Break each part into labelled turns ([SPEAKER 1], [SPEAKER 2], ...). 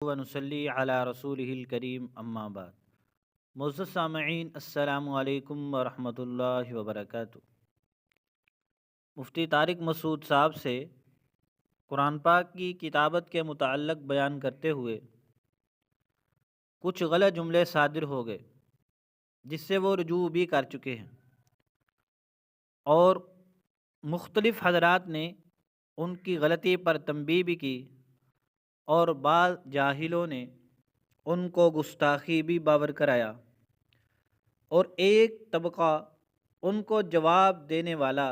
[SPEAKER 1] ونصلی علی رسولہ الکریم اما بعد۔ معزز سامعین، السلام علیکم ورحمۃ اللہ وبرکاتہ۔ مفتی طارق مسعود صاحب سے قرآن پاک کی کتابت کے متعلق بیان کرتے ہوئے کچھ غلط جملے صادر ہو گئے، جس سے وہ رجوع بھی کر چکے ہیں، اور مختلف حضرات نے ان کی غلطی پر تنبیہ بھی کی، اور بعض جاہلوں نے ان کو گستاخی بھی باور کرایا، اور ایک طبقہ ان کو جواب دینے والا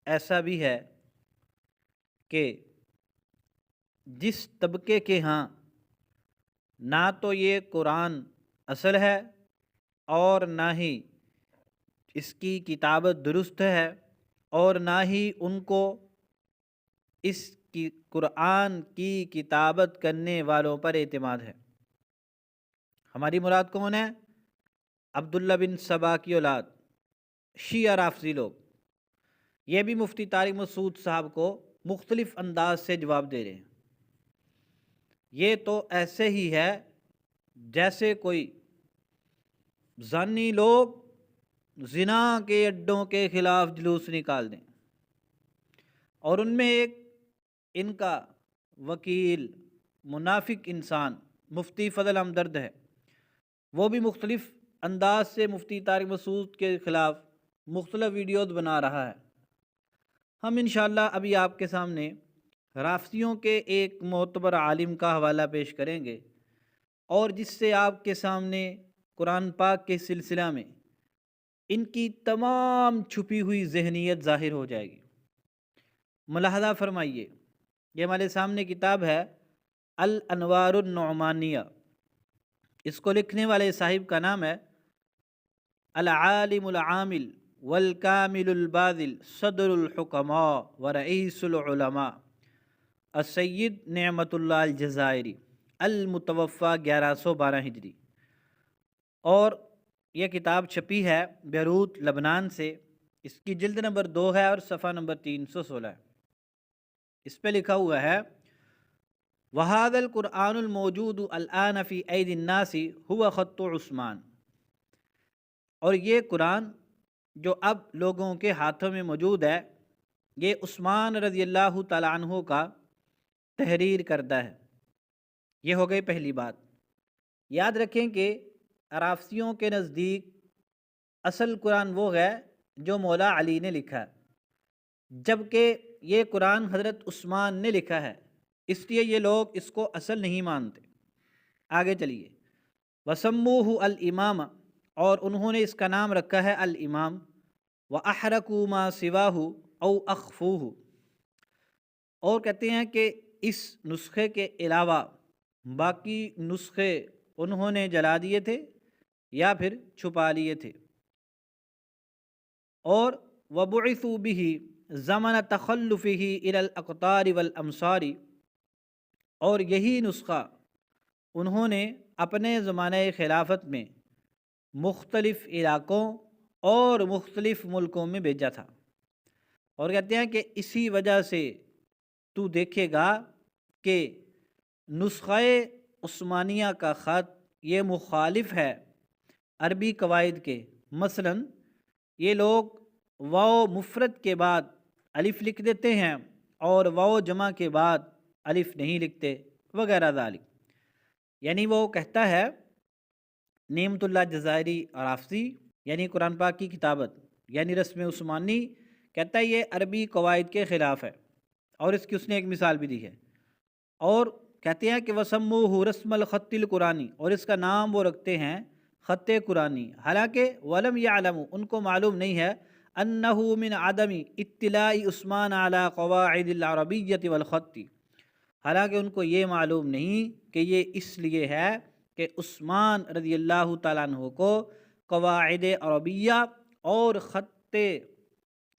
[SPEAKER 1] ایسا بھی ہے کہ جس طبقے کے ہاں نہ تو یہ قرآن اصل ہے اور نہ ہی اس کی کتابت درست ہے، اور نہ ہی ان کو اس کی قرآن کی کتابت کرنے والوں پر اعتماد ہے۔ ہماری مراد کون ہے؟ عبداللہ بن سبا کی اولاد، شیعہ رافضی لوگ۔ یہ بھی مفتی طارق مسعود صاحب کو مختلف انداز سے جواب دے رہے ہیں۔ یہ تو ایسے ہی ہے جیسے کوئی زانی لوگ زنا کے اڈوں کے خلاف جلوس نکال دیں، اور ان میں ایک ان کا وکیل منافق انسان مفتی فضل ہمدرد ہے، وہ بھی مختلف انداز سے مفتی طارق مسعود کے خلاف مختلف ویڈیوز بنا رہا ہے۔ ہم انشاءاللہ ابھی آپ کے سامنے رافضیوں کے ایک معتبر عالم کا حوالہ پیش کریں گے، اور جس سے آپ کے سامنے قرآن پاک کے سلسلہ میں ان کی تمام چھپی ہوئی ذہنیت ظاہر ہو جائے گی۔ ملاحظہ فرمائیے، یہ ہمارے سامنے کتاب ہے الانوار النعمانیہ۔ اس کو لکھنے والے صاحب کا نام ہے العالم العامل والکامل الباذل صدر الحکماء ورئیس العلماء السید نعمت اللہ الجزائری، المتوفی 1112 ہجری، اور یہ کتاب چھپی ہے بیروت لبنان سے۔ اس کی جلد نمبر 2 ہے اور صفحہ نمبر 316 ہے۔ اس پہ لکھا ہوا ہے وَهَذَا الْقُرْآنُ الْمَوْجُودُ الْآنَ فِي أَيْدِي النَّاسِ هُوَ خَطُّ عثمان، اور یہ قرآن جو اب لوگوں کے ہاتھوں میں موجود ہے، یہ عثمان رضی اللہ تعالیٰ عنہ کا تحریر کردہ ہے۔ یہ ہو گئی پہلی بات۔ یاد رکھیں کہ رافضیوں کے نزدیک اصل قرآن وہ ہے جو مولا علی نے لکھا ہے، جبکہ یہ قرآن حضرت عثمان نے لکھا ہے، اس لیے یہ لوگ اس کو اصل نہیں مانتے۔ آگے چلیے، وَسَمُّوهُ الْإِمَامَ، اور انہوں نے اس کا نام رکھا ہے الامام، وَأَحْرَقُوا مَا سِوَاهُ أَوْ أَخْفُوهُ، اور کہتے ہیں کہ اس نسخے کے علاوہ باقی نسخے انہوں نے جلا دیے تھے یا پھر چھپا لیے تھے، اور وَبُعِثُوا بِهِ زَمَنَ تَخَلُّفِهِ إِلَى الْأَقْطَارِ وَالْأَمْصَارِ، اور یہی نسخہ انہوں نے اپنے زمانہ خلافت میں مختلف علاقوں اور مختلف ملکوں میں بھیجا تھا، اور کہتے ہیں کہ اسی وجہ سے تو دیکھے گا کہ نسخہ عثمانیہ کا خط یہ مخالف ہے عربی قواعد کے۔ مثلا یہ لوگ واو مفرد کے بعد الف لکھ دیتے ہیں، اور واو جمع کے بعد الف نہیں لکھتے، وغیرہ ذالک۔ یعنی وہ کہتا ہے نعمت اللہ جزائری رافضی، یعنی قرآن پاک کی کتابت یعنی رسم عثمانی، کہتا ہے یہ عربی قواعد کے خلاف ہے، اور اس کی اس نے ایک مثال بھی دی ہے۔ اور کہتے ہیں کہ وَسَمُّوهُ رسم الخط القرآنی، اور اس کا نام وہ رکھتے ہیں خط قرآنی، حالانکہ وَلَمْ يَعْلَمُوا، ان کو معلوم نہیں ہے أَنَّهُ مِنْ عَدَمِ اطلاع عثمان علی قواعد العربیۃ والخط، حالانکہ ان کو یہ معلوم نہیں کہ یہ اس لیے ہے کہ عثمان رضی اللہ تعالیٰ عنہ کو قواعد عربیہ اور خط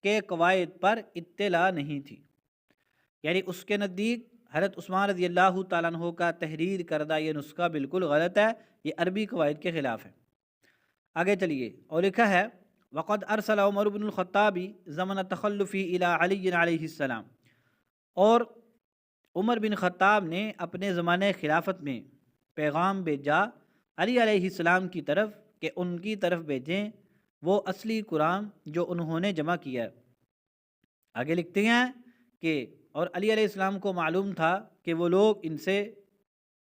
[SPEAKER 1] کے قواعد پر اطلاع نہیں تھی، یعنی اس کے نزدیک حضرت عثمان رضی اللہ تعالیٰ عنہ کا تحریر کردہ یہ نسخہ بالکل غلط ہے، یہ عربی قواعد کے خلاف ہے۔ آگے چلیے، اور لکھا ہے وقد ارسل عمر بن الخطاب زمن تخلفی الی علی علیہ السلام، اور عمر بن خطاب نے اپنے زمانہ خلافت میں پیغام بھیجا علی علیہ السلام کی طرف کہ ان کی طرف بھیجیں وہ اصلی قرآن جو انہوں نے جمع کیا ہے۔ آگے لکھتے ہیں کہ اور علی علیہ السلام کو معلوم تھا کہ وہ لوگ ان سے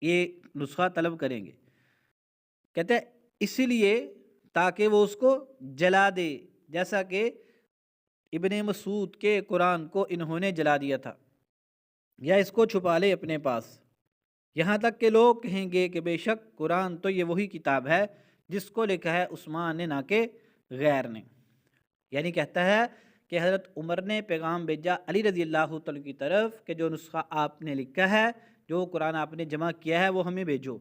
[SPEAKER 1] یہ نسخہ طلب کریں گے، کہتے ہیں اسی لیے تاکہ وہ اس کو جلا دے، جیسا کہ ابن مسعود کے قرآن کو انہوں نے جلا دیا تھا، یا اس کو چھپا لے اپنے پاس، یہاں تک کہ لوگ کہیں گے کہ بے شک قرآن تو یہ وہی کتاب ہے جس کو لکھا ہے عثمان نے نہ کہ غیر نے۔ یعنی کہتا ہے کہ حضرت عمر نے پیغام بھیجا علی رضی اللہ تعالیٰ کی طرف کہ جو نسخہ آپ نے لکھا ہے، جو قرآن آپ نے جمع کیا ہے وہ ہمیں بھیجو۔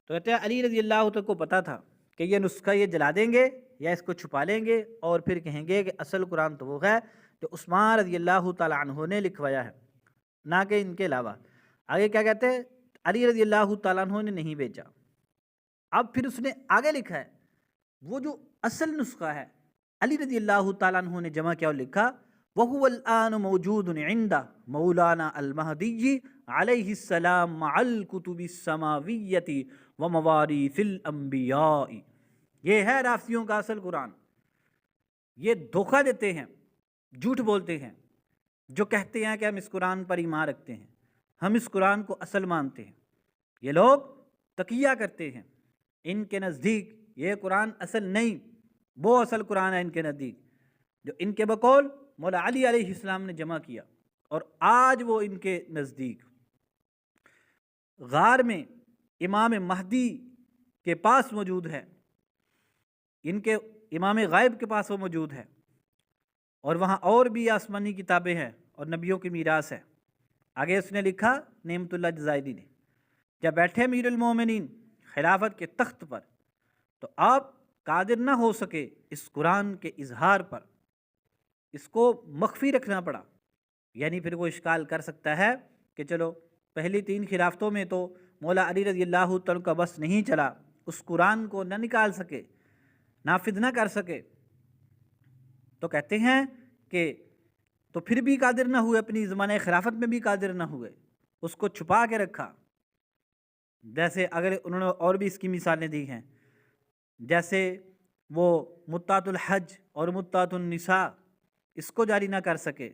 [SPEAKER 1] تو کہتے ہیں علی رضی اللہ تعالیٰ کو پتہ تھا کہ یہ نسخہ یہ جلا دیں گے یا اس کو چھپا لیں گے اور پھر کہیں گے کہ اصل قرآن تو وہ ہے جو عثمان رضی اللہ تعالیٰ عنہ نے لکھوایا ہے، نہ کہ ان کے علاوہ۔ آگے کیا کہتے ہیں؟ علی رضی اللہ تعالیٰ عنہ نے نہیں بھیجا۔ اب پھر اس نے آگے لکھا ہے وہ جو اصل نسخہ ہے علی رضی اللہ تعالیٰ عنہ نے جمع کیا اور لکھا، وَهُوَ الْآنُ مَوْجُودٌ عِنْدَ مَوْلَانَا الْمَهْدِيِّ عَلَيْهِ السَّلَامُ مَعَ الْكُتُبِ السَّمَاوِيَّةِ وَمَوَارِيثِ الْأَنْبِيَاءِ۔ یہ ہے رافضیوں کا اصل قرآن۔ یہ دھوکہ دیتے ہیں، جھوٹ بولتے ہیں، جو کہتے ہیں کہ ہم اس قرآن پر ایمان رکھتے ہیں، ہم اس قرآن کو اصل مانتے ہیں۔ یہ لوگ تقیہ کرتے ہیں، ان کے نزدیک یہ قرآن اصل نہیں، وہ اصل قرآن ہے ان کے نزدیک، جو ان کے بقول مولا علی علیہ السلام نے جمع کیا، اور آج وہ ان کے نزدیک غار میں امام مہدی کے پاس موجود ہے، ان کے امام غائب کے پاس وہ موجود ہے، اور وہاں اور بھی آسمانی کتابیں ہیں اور نبیوں کی میراث ہے۔ آگے اس نے لکھا نعمت اللہ جزائری نے، جب بیٹھے امیر المومنین خلافت کے تخت پر تو آپ قادر نہ ہو سکے اس قرآن کے اظہار پر، اس کو مخفی رکھنا پڑا۔ یعنی پھر وہ اشکال کر سکتا ہے کہ چلو پہلی 3 خلافتوں میں تو مولا علی رضی اللہ تعالیٰ کا بس نہیں چلا، اس قرآن کو نہ نکال سکے، نافذ نہ کر سکے، تو کہتے ہیں کہ تو پھر بھی قادر نہ ہوئے، اپنی زمانہ خلافت میں بھی قادر نہ ہوئے، اس کو چھپا کے رکھا۔ جیسے اگر انہوں نے اور بھی اس کی مثالیں دی ہیں، جیسے وہ متعۃ الحج اور متعۃ النساء اس کو جاری نہ کر سکے،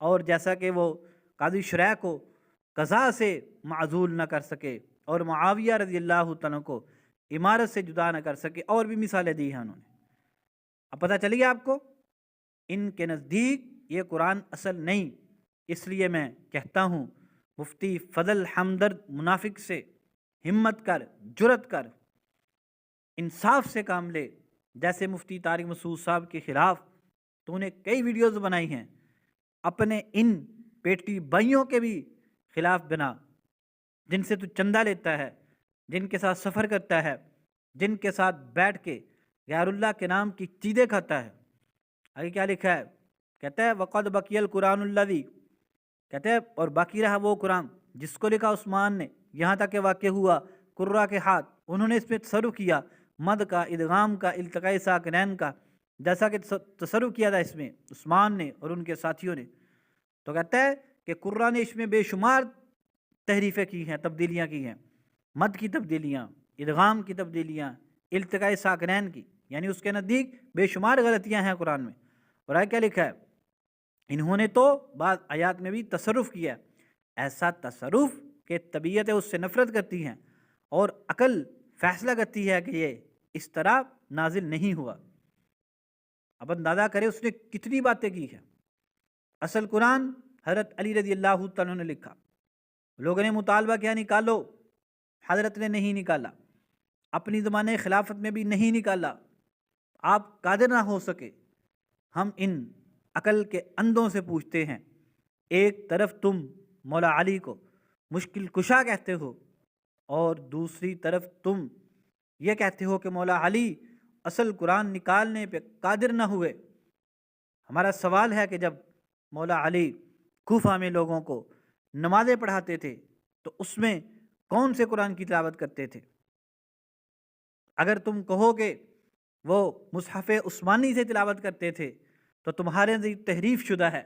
[SPEAKER 1] اور جیسا کہ وہ قاضی شریح کو قضاء سے معزول نہ کر سکے، اور معاویہ رضی اللہ تعالیٰ کو امارت سے جدا نہ کر سکے، اور بھی مثالیں دی ہیں انہوں نے۔ اب پتہ چلی آپ کو ان کے نزدیک یہ قرآن اصل نہیں۔ اس لیے میں کہتا ہوں مفتی فضل ہمدرد منافق سے ہمت کر، جرت کر، انصاف سے کام لے۔ جیسے مفتی طارق مسعود صاحب کے خلاف تو نے کئی ویڈیوز بنائی ہیں، اپنے ان پیٹی بھائیوں کے بھی خلاف بنا، جن سے تو چندہ لیتا ہے، جن کے ساتھ سفر کرتا ہے، جن کے ساتھ بیٹھ کے غیر اللہ کے نام کی چیزیں کھاتا ہے۔ آگے کیا لکھا ہے؟ کہتا ہے وَقَدْ بَقِيَ الْقُرْآنُ الَّذِي، کہتے ہیں اور باقی رہا وہ قرآن جس کو لکھا عثمان نے، یہاں تک کہ واقع ہوا قرہ کے ہاتھ، انہوں نے اس پہ تصرف کیا، مد کا، ادغام کا، التقاء ساکنین کا، جیسا کہ تصرف کیا تھا اس میں عثمان نے اور ان کے ساتھیوں نے۔ تو کہتا ہے کہ قرہ نے اس میں بے شمار تحریفیں کی ہیں، تبدیلیاں کی ہیں، مد کی تبدیلیاں، ادغام کی تبدیلیاں، التقاء ساکنین کی، یعنی اس کے نزدیک بے شمار غلطیاں ہیں قرآن میں۔ اور آگے کیا لکھا ہے؟ انہوں نے تو بعض آیات میں بھی تصرف کیا، ایسا تصرف کہ طبیعت اس سے نفرت کرتی ہیں اور عقل فیصلہ کرتی ہے کہ یہ اس طرح نازل نہیں ہوا۔ اب اندازہ کرے اس نے کتنی باتیں کی ہیں۔ اصل قرآن حضرت علی رضی اللہ تعالیٰ نے لکھا، لوگوں نے مطالبہ کیا نکالو، حضرت نے نہیں نکالا، اپنی زمانے خلافت میں بھی نہیں نکالا، آپ قادر نہ ہو سکے۔ ہم ان عقل کے اندھوں سے پوچھتے ہیں، ایک طرف تم مولا علی کو مشکل کشا کہتے ہو اور دوسری طرف تم یہ کہتے ہو کہ مولا علی اصل قرآن نکالنے پہ قادر نہ ہوئے۔ ہمارا سوال ہے کہ جب مولا علی کوفہ میں لوگوں کو نمازیں پڑھاتے تھے تو اس میں کون سے قرآن کی تلاوت کرتے تھے؟ اگر تم کہو کہ وہ مصحف عثمانی سے تلاوت کرتے تھے تو تمہارے نزدیک تحریف شدہ ہے،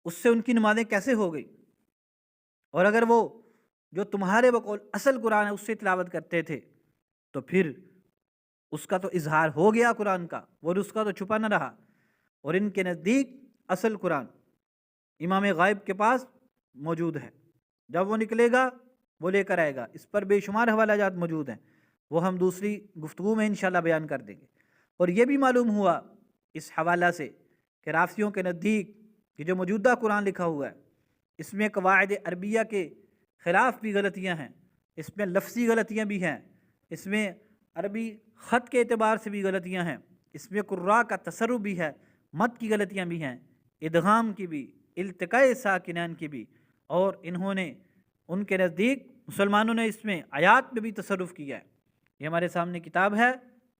[SPEAKER 1] اس سے ان کی نمازیں کیسے ہو گئی؟ اور اگر وہ جو تمہارے بقول اصل قرآن ہے اس سے تلاوت کرتے تھے، تو پھر اس کا تو اظہار ہو گیا قرآن کا، اور اس کا تو چھپا نہ رہا۔ اور ان کے نزدیک اصل قرآن امام غائب کے پاس موجود ہے، جب وہ نکلے گا وہ لے کر آئے گا۔ اس پر بے شمار حوالہ جات موجود ہیں، وہ ہم دوسری گفتگو میں انشاءاللہ بیان کر دیں گے۔ اور یہ بھی معلوم ہوا اس حوالہ سے کہ رافضیوں کے نزدیک کہ جو موجودہ قرآن لکھا ہوا ہے اس میں قواعد عربیہ کے خلاف بھی غلطیاں ہیں، اس میں لفظی غلطیاں بھی ہیں، اس میں عربی خط کے اعتبار سے بھی غلطیاں ہیں، اس میں قراء کا تصرف بھی ہے، مد کی غلطیاں بھی ہیں، ادغام کی بھی، التقاء ساکنین کی بھی، اور انہوں نے ان کے نزدیک مسلمانوں نے اس میں آیات میں بھی تصرف کیا ہے۔ یہ ہمارے سامنے کتاب ہے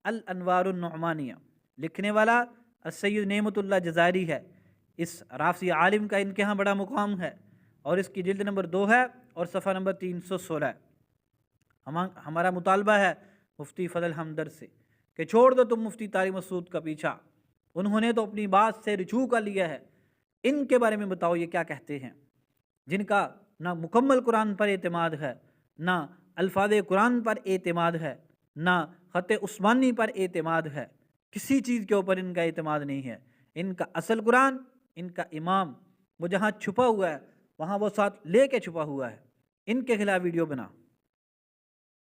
[SPEAKER 1] الانوار النعمانیہ، لکھنے والا السید نعمت اللہ جزائری ہے۔ اس رافضی عالم کا ان کے ہاں بڑا مقام ہے، اور اس کی جلد نمبر 2 ہے اور صفحہ نمبر 316 ہے۔ ہمارا مطالبہ ہے مفتی فضل حمدرد سے کہ چھوڑ دو تم مفتی طارق مسعود کا پیچھا، انہوں نے تو اپنی بات سے رجوع کر لیا ہے، ان کے بارے میں بتاؤ یہ کیا کہتے ہیں، جن کا نہ مکمل قرآن پر اعتماد ہے، نہ الفاظ قرآن پر اعتماد ہے، نہ خط عثمانی پر اعتماد ہے، کسی چیز کے اوپر ان کا اعتماد نہیں ہے۔ ان کا اصل قرآن، ان کا امام وہ جہاں چھپا ہوا ہے وہاں وہ ساتھ لے کے چھپا ہوا ہے۔ ان کے خلاف ویڈیو بنا